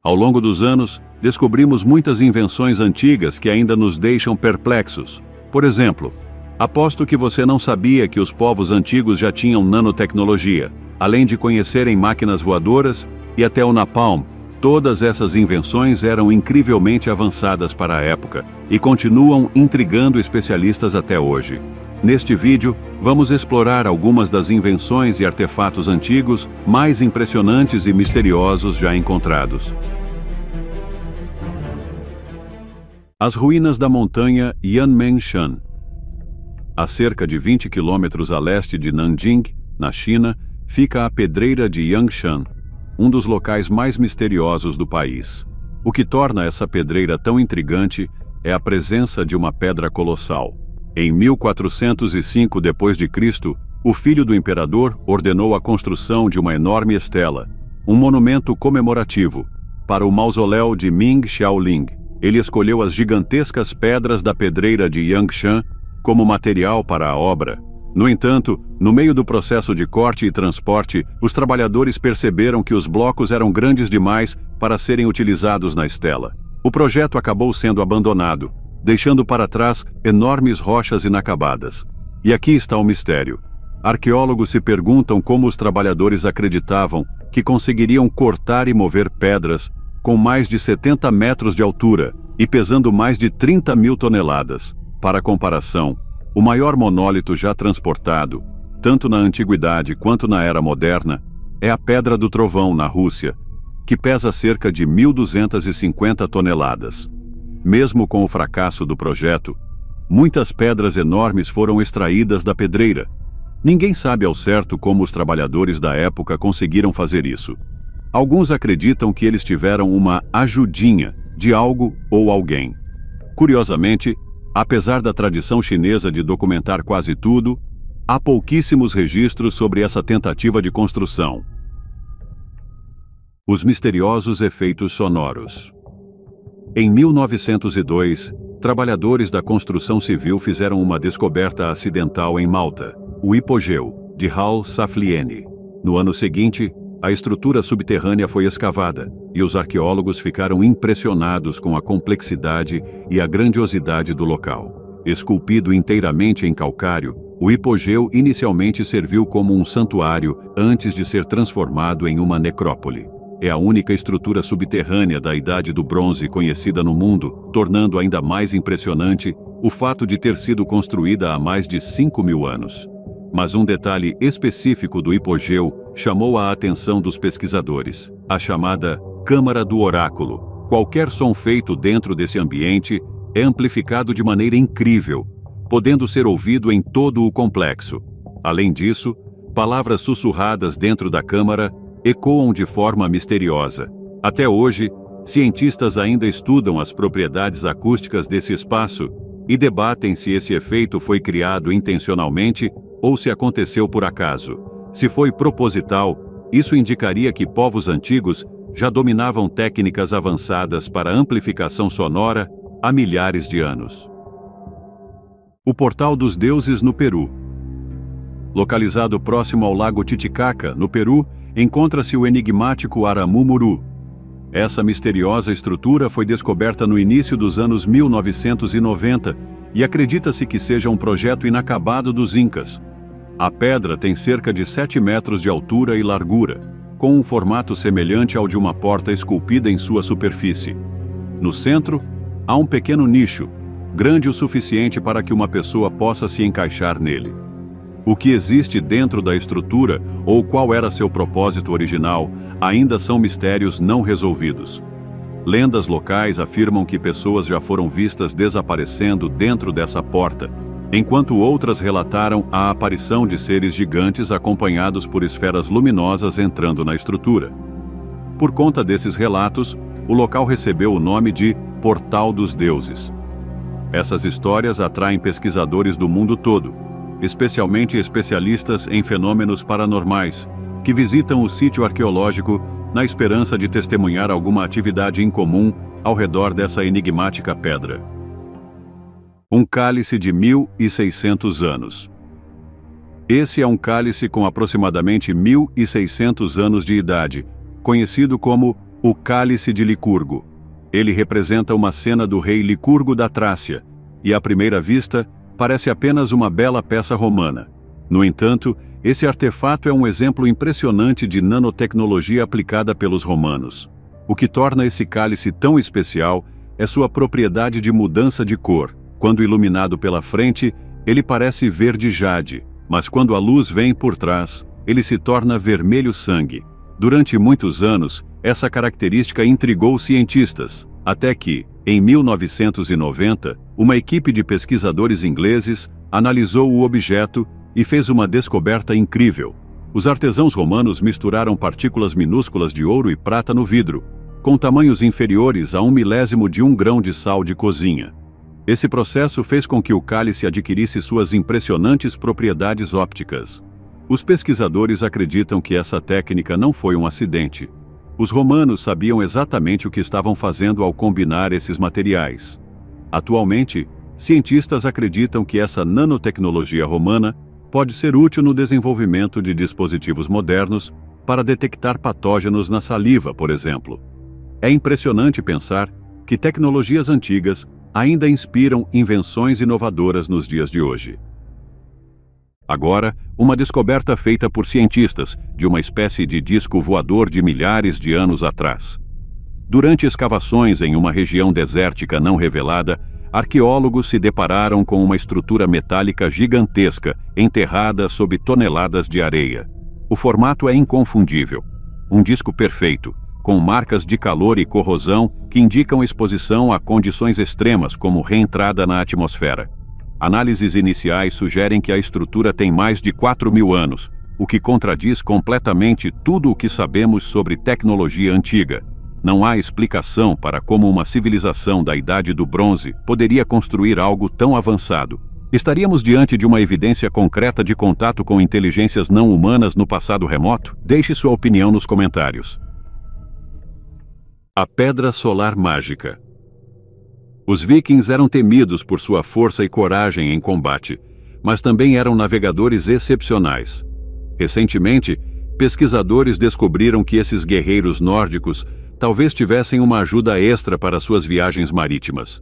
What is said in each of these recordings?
Ao longo dos anos, descobrimos muitas invenções antigas que ainda nos deixam perplexos. Por exemplo, aposto que você não sabia que os povos antigos já tinham nanotecnologia, além de conhecerem máquinas voadoras e até o napalm. Todas essas invenções eram incrivelmente avançadas para a época e continuam intrigando especialistas até hoje. Neste vídeo, vamos explorar algumas das invenções e artefatos antigos mais impressionantes e misteriosos já encontrados. As ruínas da montanha Yanmengshan. A cerca de 20 quilômetros a leste de Nanjing, na China, fica a pedreira de Yangshan, um dos locais mais misteriosos do país. O que torna essa pedreira tão intrigante é a presença de uma pedra colossal. Em 1405 d.C., o filho do imperador ordenou a construção de uma enorme estela, um monumento comemorativo, para o mausoléu de Ming Xiaoling. Ele escolheu as gigantescas pedras da pedreira de Yangshan como material para a obra. No entanto, no meio do processo de corte e transporte, os trabalhadores perceberam que os blocos eram grandes demais para serem utilizados na estela. O projeto acabou sendo abandonado, deixando para trás enormes rochas inacabadas. E aqui está o mistério. Arqueólogos se perguntam como os trabalhadores acreditavam que conseguiriam cortar e mover pedras com mais de 70 metros de altura e pesando mais de 30 mil toneladas. Para comparação, o maior monólito já transportado, tanto na antiguidade quanto na era moderna, é a Pedra do Trovão, na Rússia, que pesa cerca de 1.250 toneladas. Mesmo com o fracasso do projeto, muitas pedras enormes foram extraídas da pedreira. Ninguém sabe ao certo como os trabalhadores da época conseguiram fazer isso. Alguns acreditam que eles tiveram uma ajudinha de algo ou alguém. Curiosamente, apesar da tradição chinesa de documentar quase tudo, há pouquíssimos registros sobre essa tentativa de construção. Os misteriosos efeitos sonoros. Em 1902, trabalhadores da construção civil fizeram uma descoberta acidental em Malta, o hipogeu de Hal Saflieni. No ano seguinte, a estrutura subterrânea foi escavada, e os arqueólogos ficaram impressionados com a complexidade e a grandiosidade do local. Esculpido inteiramente em calcário, o hipogeu inicialmente serviu como um santuário antes de ser transformado em uma necrópole. É a única estrutura subterrânea da Idade do Bronze conhecida no mundo, tornando ainda mais impressionante o fato de ter sido construída há mais de 5.000 anos. Mas um detalhe específico do hipogeu chamou a atenção dos pesquisadores: a chamada Câmara do Oráculo. Qualquer som feito dentro desse ambiente é amplificado de maneira incrível, podendo ser ouvido em todo o complexo. Além disso, palavras sussurradas dentro da câmara ecoam de forma misteriosa. Até hoje, cientistas ainda estudam as propriedades acústicas desse espaço e debatem se esse efeito foi criado intencionalmente ou se aconteceu por acaso. Se foi proposital, isso indicaria que povos antigos já dominavam técnicas avançadas para amplificação sonora há milhares de anos. O Portal dos Deuses no Peru. Localizado próximo ao lago Titicaca, no Peru, encontra-se o enigmático Aramumuru. Essa misteriosa estrutura foi descoberta no início dos anos 1990 e acredita-se que seja um projeto inacabado dos Incas. A pedra tem cerca de 7 metros de altura e largura, com um formato semelhante ao de uma porta esculpida em sua superfície. No centro, há um pequeno nicho, grande o suficiente para que uma pessoa possa se encaixar nele. O que existe dentro da estrutura ou qual era seu propósito original ainda são mistérios não resolvidos. Lendas locais afirmam que pessoas já foram vistas desaparecendo dentro dessa porta, enquanto outras relataram a aparição de seres gigantes acompanhados por esferas luminosas entrando na estrutura. Por conta desses relatos, o local recebeu o nome de Portal dos Deuses. Essas histórias atraem pesquisadores do mundo todo, especialmente especialistas em fenômenos paranormais, que visitam o sítio arqueológico na esperança de testemunhar alguma atividade incomum ao redor dessa enigmática pedra. Um cálice de 1.600 anos. Esse é um cálice com aproximadamente 1.600 anos de idade, conhecido como O Cálice de Licurgo. Ele representa uma cena do rei Licurgo da Trácia, e à primeira vista, parece apenas uma bela peça romana. No entanto, esse artefato é um exemplo impressionante de nanotecnologia aplicada pelos romanos. O que torna esse cálice tão especial é sua propriedade de mudança de cor. Quando iluminado pela frente, ele parece verde jade, mas quando a luz vem por trás, ele se torna vermelho sangue. Durante muitos anos, essa característica intrigou os cientistas, até que, em 1990, uma equipe de pesquisadores ingleses analisou o objeto e fez uma descoberta incrível. Os artesãos romanos misturaram partículas minúsculas de ouro e prata no vidro, com tamanhos inferiores a 1/1000 de um grão de sal de cozinha. Esse processo fez com que o cálice adquirisse suas impressionantes propriedades ópticas. Os pesquisadores acreditam que essa técnica não foi um acidente. Os romanos sabiam exatamente o que estavam fazendo ao combinar esses materiais. Atualmente, cientistas acreditam que essa nanotecnologia romana pode ser útil no desenvolvimento de dispositivos modernos para detectar patógenos na saliva, por exemplo. É impressionante pensar que tecnologias antigas ainda inspiram invenções inovadoras nos dias de hoje. Agora, uma descoberta feita por cientistas de uma espécie de disco voador de milhares de anos atrás. Durante escavações em uma região desértica não revelada, arqueólogos se depararam com uma estrutura metálica gigantesca, enterrada sob toneladas de areia. O formato é inconfundível. Um disco perfeito, com marcas de calor e corrosão que indicam exposição a condições extremas como reentrada na atmosfera. Análises iniciais sugerem que a estrutura tem mais de 4.000 anos, o que contradiz completamente tudo o que sabemos sobre tecnologia antiga. Não há explicação para como uma civilização da Idade do Bronze poderia construir algo tão avançado. Estaríamos diante de uma evidência concreta de contato com inteligências não humanas no passado remoto? Deixe sua opinião nos comentários. A Pedra Solar Mágica. Os vikings eram temidos por sua força e coragem em combate, mas também eram navegadores excepcionais. Recentemente, pesquisadores descobriram que esses guerreiros nórdicos talvez tivessem uma ajuda extra para suas viagens marítimas.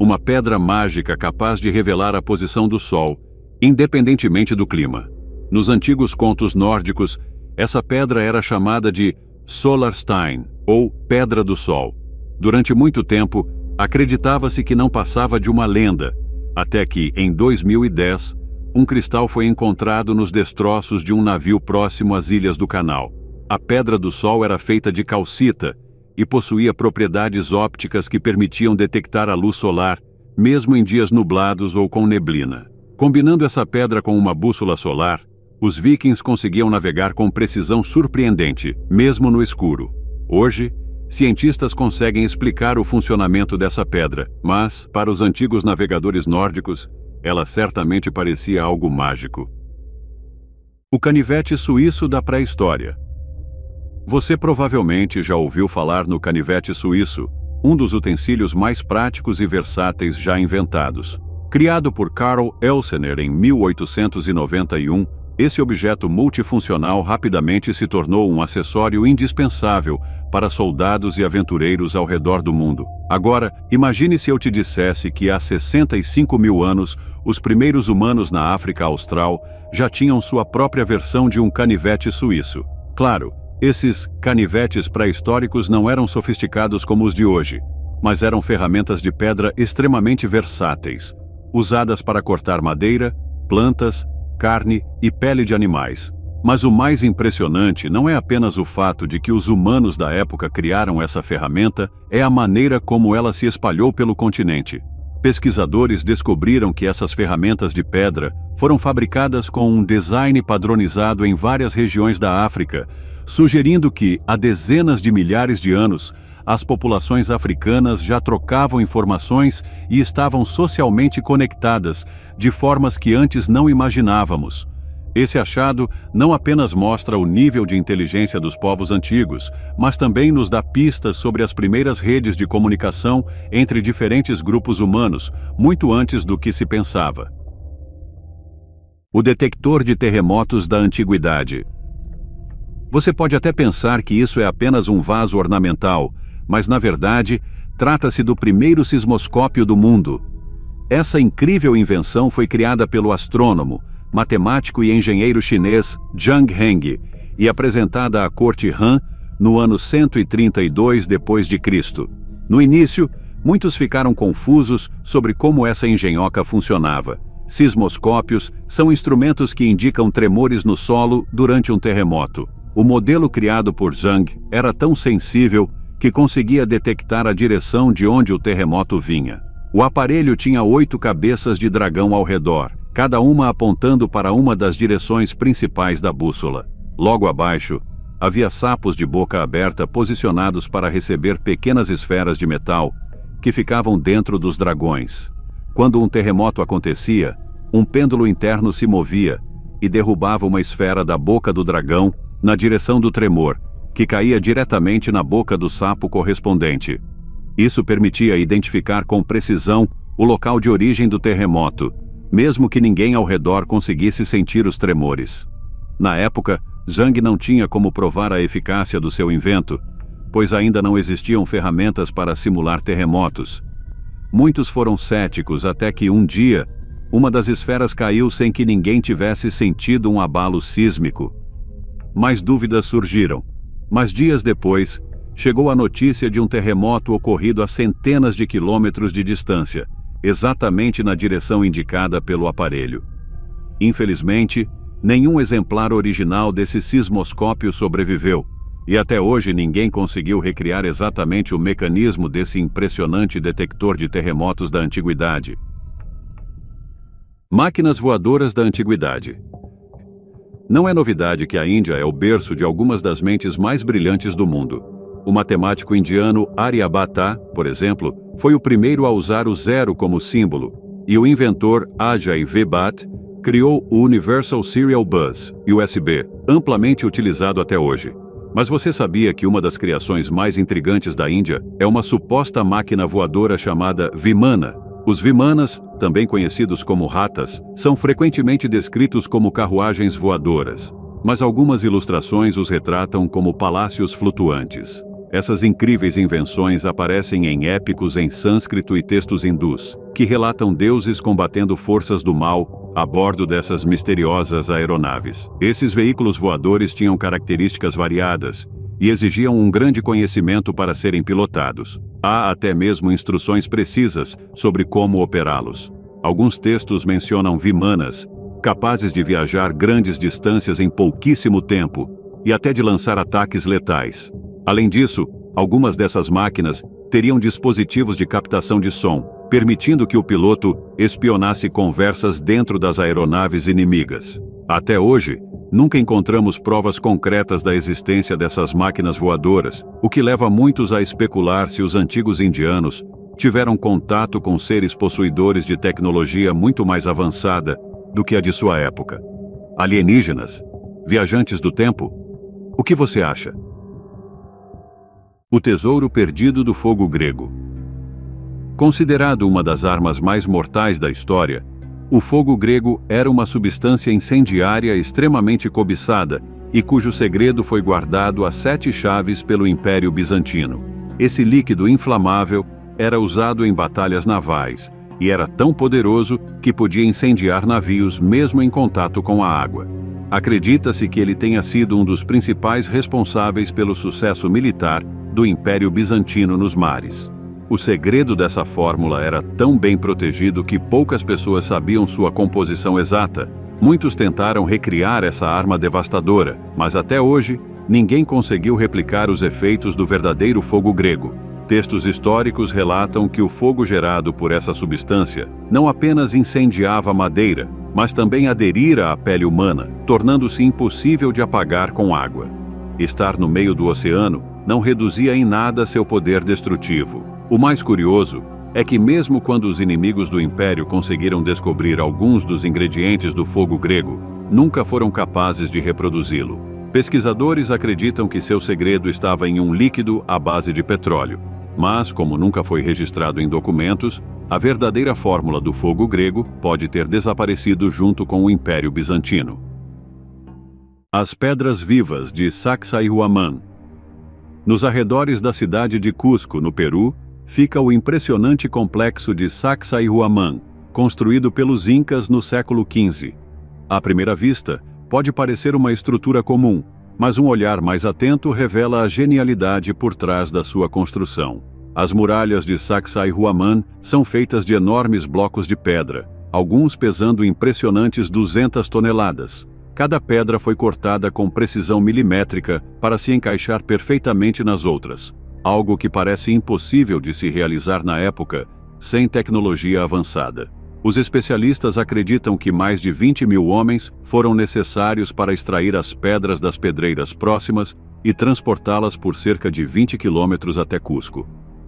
Uma pedra mágica capaz de revelar a posição do Sol, independentemente do clima. Nos antigos contos nórdicos, essa pedra era chamada de Solarstein, ou Pedra do Sol. Durante muito tempo, acreditava-se que não passava de uma lenda, até que, em 2010, um cristal foi encontrado nos destroços de um navio próximo às Ilhas do Canal. A Pedra do Sol era feita de calcita e possuía propriedades ópticas que permitiam detectar a luz solar, mesmo em dias nublados ou com neblina. Combinando essa pedra com uma bússola solar, os vikings conseguiam navegar com precisão surpreendente, mesmo no escuro. Hoje, cientistas conseguem explicar o funcionamento dessa pedra, mas, para os antigos navegadores nórdicos, ela certamente parecia algo mágico. O canivete suíço da pré-história. Você provavelmente já ouviu falar no canivete suíço, um dos utensílios mais práticos e versáteis já inventados. Criado por Carl Elsener em 1891, esse objeto multifuncional rapidamente se tornou um acessório indispensável para soldados e aventureiros ao redor do mundo. Agora, imagine se eu te dissesse que há 65.000 anos, os primeiros humanos na África Austral já tinham sua própria versão de um canivete suíço. Claro, esses canivetes pré-históricos não eram sofisticados como os de hoje, mas eram ferramentas de pedra extremamente versáteis, usadas para cortar madeira, plantas, carne e pele de animais. Mas o mais impressionante não é apenas o fato de que os humanos da época criaram essa ferramenta, é a maneira como ela se espalhou pelo continente. Pesquisadores descobriram que essas ferramentas de pedra foram fabricadas com um design padronizado em várias regiões da África, sugerindo que, há dezenas de milhares de anos, as populações africanas já trocavam informações e estavam socialmente conectadas, de formas que antes não imaginávamos. Esse achado não apenas mostra o nível de inteligência dos povos antigos, mas também nos dá pistas sobre as primeiras redes de comunicação entre diferentes grupos humanos, muito antes do que se pensava. O detector de terremotos da antiguidade. Você pode até pensar que isso é apenas um vaso ornamental, mas na verdade, trata-se do primeiro sismoscópio do mundo. Essa incrível invenção foi criada pelo astrônomo, matemático e engenheiro chinês Zhang Heng e apresentada à corte Han no ano 132 d.C. No início, muitos ficaram confusos sobre como essa engenhoca funcionava. Sismoscópios são instrumentos que indicam tremores no solo durante um terremoto. O modelo criado por Zhang era tão sensível que conseguia detectar a direção de onde o terremoto vinha. O aparelho tinha 8 cabeças de dragão ao redor, cada uma apontando para uma das direções principais da bússola. Logo abaixo, havia sapos de boca aberta posicionados para receber pequenas esferas de metal que ficavam dentro dos dragões. Quando um terremoto acontecia, um pêndulo interno se movia e derrubava uma esfera da boca do dragão na direção do tremor, que caía diretamente na boca do sapo correspondente. Isso permitia identificar com precisão o local de origem do terremoto, mesmo que ninguém ao redor conseguisse sentir os tremores. Na época, Zhang não tinha como provar a eficácia do seu invento, pois ainda não existiam ferramentas para simular terremotos. Muitos foram céticos até que um dia, uma das esferas caiu sem que ninguém tivesse sentido um abalo sísmico. Mais dúvidas surgiram, mas dias depois, chegou a notícia de um terremoto ocorrido a centenas de quilômetros de distância, exatamente na direção indicada pelo aparelho. Infelizmente, nenhum exemplar original desse sismoscópio sobreviveu, e até hoje ninguém conseguiu recriar exatamente o mecanismo desse impressionante detector de terremotos da antiguidade. Máquinas voadoras da antiguidade. Não é novidade que a Índia é o berço de algumas das mentes mais brilhantes do mundo. O matemático indiano Aryabhata, por exemplo, foi o primeiro a usar o zero como símbolo, e o inventor Ajay V. Bhatt criou o Universal Serial Bus, USB, amplamente utilizado até hoje. Mas você sabia que uma das criações mais intrigantes da Índia é uma suposta máquina voadora chamada Vimana? Os Vimanas, também conhecidos como ratas, são frequentemente descritos como carruagens voadoras, mas algumas ilustrações os retratam como palácios flutuantes. Essas incríveis invenções aparecem em épicos em sânscrito e textos hindus, que relatam deuses combatendo forças do mal a bordo dessas misteriosas aeronaves. Esses veículos voadores tinham características variadas e exigiam um grande conhecimento para serem pilotados. Há até mesmo instruções precisas sobre como operá-los. Alguns textos mencionam Vimanas, capazes de viajar grandes distâncias em pouquíssimo tempo e até de lançar ataques letais. Além disso, algumas dessas máquinas teriam dispositivos de captação de som, permitindo que o piloto espionasse conversas dentro das aeronaves inimigas. Até hoje, nunca encontramos provas concretas da existência dessas máquinas voadoras, o que leva muitos a especular se os antigos indianos tiveram contato com seres possuidores de tecnologia muito mais avançada do que a de sua época. Alienígenas? Viajantes do tempo? O que você acha? O tesouro perdido do fogo grego. Considerado uma das armas mais mortais da história, o fogo grego era uma substância incendiária extremamente cobiçada e cujo segredo foi guardado a 7 chaves pelo Império Bizantino. Esse líquido inflamável era usado em batalhas navais e era tão poderoso que podia incendiar navios mesmo em contato com a água. Acredita-se que ele tenha sido um dos principais responsáveis pelo sucesso militar do Império Bizantino nos mares. O segredo dessa fórmula era tão bem protegido que poucas pessoas sabiam sua composição exata. Muitos tentaram recriar essa arma devastadora, mas até hoje, ninguém conseguiu replicar os efeitos do verdadeiro fogo grego. Textos históricos relatam que o fogo gerado por essa substância não apenas incendiava a madeira, mas também aderira à pele humana, tornando-se impossível de apagar com água. Estar no meio do oceano não reduzia em nada seu poder destrutivo. O mais curioso é que mesmo quando os inimigos do Império conseguiram descobrir alguns dos ingredientes do fogo grego, nunca foram capazes de reproduzi-lo. Pesquisadores acreditam que seu segredo estava em um líquido à base de petróleo. Mas, como nunca foi registrado em documentos, a verdadeira fórmula do fogo grego pode ter desaparecido junto com o Império Bizantino. As Pedras Vivas de Sacsayhuamán. Nos arredores da cidade de Cusco, no Peru, fica o impressionante complexo de Sacsayhuamán, construído pelos Incas no século XV. À primeira vista, pode parecer uma estrutura comum, mas um olhar mais atento revela a genialidade por trás da sua construção. As muralhas de Sacsayhuamán são feitas de enormes blocos de pedra, alguns pesando impressionantes 200 toneladas. Cada pedra foi cortada com precisão milimétrica para se encaixar perfeitamente nas outras, algo que parece impossível de se realizar na época, sem tecnologia avançada. Os especialistas acreditam que mais de 20.000 homens foram necessários para extrair as pedras das pedreiras próximas e transportá-las por cerca de 20 quilômetros até Cusco.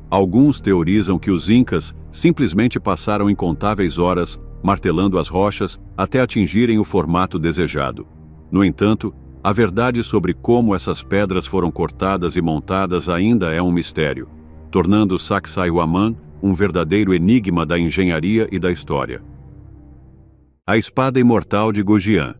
Alguns teorizam que os Incas simplesmente passaram incontáveis horas martelando as rochas até atingirem o formato desejado. No entanto, a verdade sobre como essas pedras foram cortadas e montadas ainda é um mistério, tornando Sacsayhuamán um verdadeiro enigma da engenharia e da história. A espada imortal de Gujian.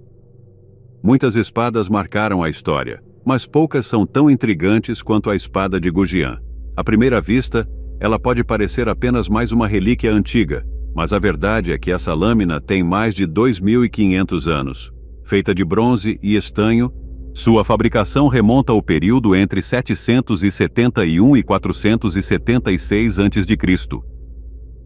Muitas espadas marcaram a história, mas poucas são tão intrigantes quanto a espada de Gujian. À primeira vista, ela pode parecer apenas mais uma relíquia antiga, mas a verdade é que essa lâmina tem mais de 2.500 anos. Feita de bronze e estanho, sua fabricação remonta ao período entre 771 e 476 a.C.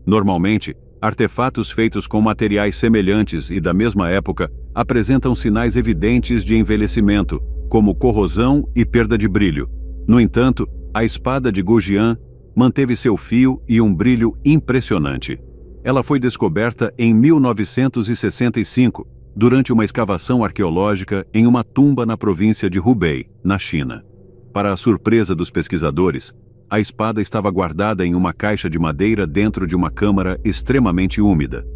Normalmente, artefatos feitos com materiais semelhantes e da mesma época apresentam sinais evidentes de envelhecimento, como corrosão e perda de brilho. No entanto, a espada de Gujian manteve seu fio e um brilho impressionante. Ela foi descoberta em 1965, durante uma escavação arqueológica em uma tumba na província de Hubei, na China. Para a surpresa dos pesquisadores, a espada estava guardada em uma caixa de madeira dentro de uma câmara extremamente úmida.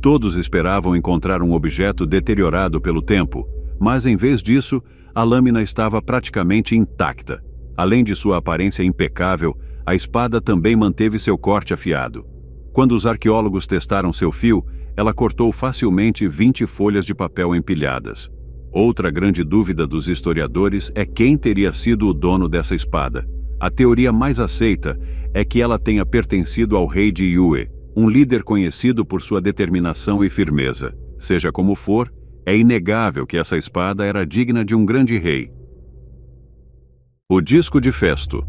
Todos esperavam encontrar um objeto deteriorado pelo tempo, mas em vez disso, a lâmina estava praticamente intacta. Além de sua aparência impecável, a espada também manteve seu corte afiado. Quando os arqueólogos testaram seu fio, ela cortou facilmente 20 folhas de papel empilhadas. Outra grande dúvida dos historiadores é quem teria sido o dono dessa espada. A teoria mais aceita é que ela tenha pertencido ao rei de Yue, um líder conhecido por sua determinação e firmeza. Seja como for, é inegável que essa espada era digna de um grande rei. O disco de Festo.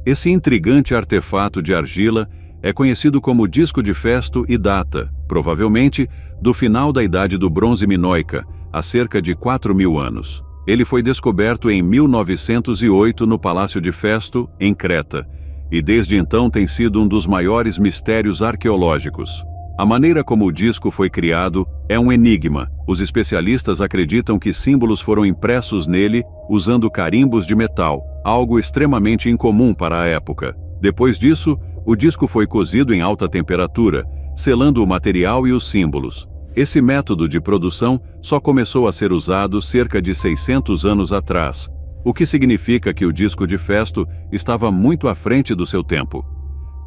Esse intrigante artefato de argila é conhecido como disco de Festo e data, provavelmente, do final da Idade do Bronze Minoica, há cerca de 4.000 anos. Ele foi descoberto em 1908 no Palácio de Festo, em Creta, e desde então tem sido um dos maiores mistérios arqueológicos. A maneira como o disco foi criado é um enigma. Os especialistas acreditam que símbolos foram impressos nele usando carimbos de metal, algo extremamente incomum para a época. Depois disso, o disco foi cozido em alta temperatura, selando o material e os símbolos. Esse método de produção só começou a ser usado cerca de 600 anos atrás, o que significa que o disco de Festo estava muito à frente do seu tempo.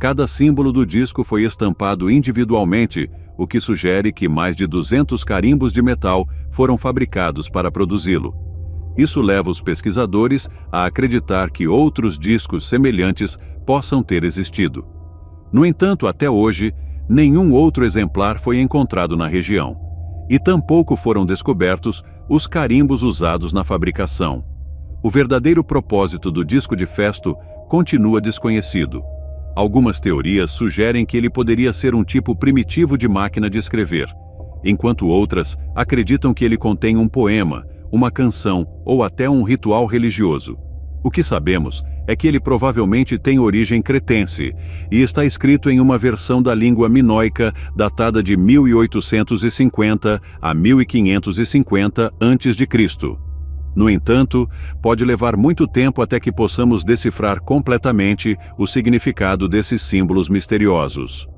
Cada símbolo do disco foi estampado individualmente, o que sugere que mais de 200 carimbos de metal foram fabricados para produzi-lo. Isso leva os pesquisadores a acreditar que outros discos semelhantes possam ter existido. No entanto, até hoje, nenhum outro exemplar foi encontrado na região, e tampouco foram descobertos os carimbos usados na fabricação. O verdadeiro propósito do disco de Festo continua desconhecido. Algumas teorias sugerem que ele poderia ser um tipo primitivo de máquina de escrever, enquanto outras acreditam que ele contém um poema, uma canção ou até um ritual religioso. O que sabemos é que ele provavelmente tem origem cretense e está escrito em uma versão da língua minoica datada de 1850 a 1550 a.C. No entanto, pode levar muito tempo até que possamos decifrar completamente o significado desses símbolos misteriosos.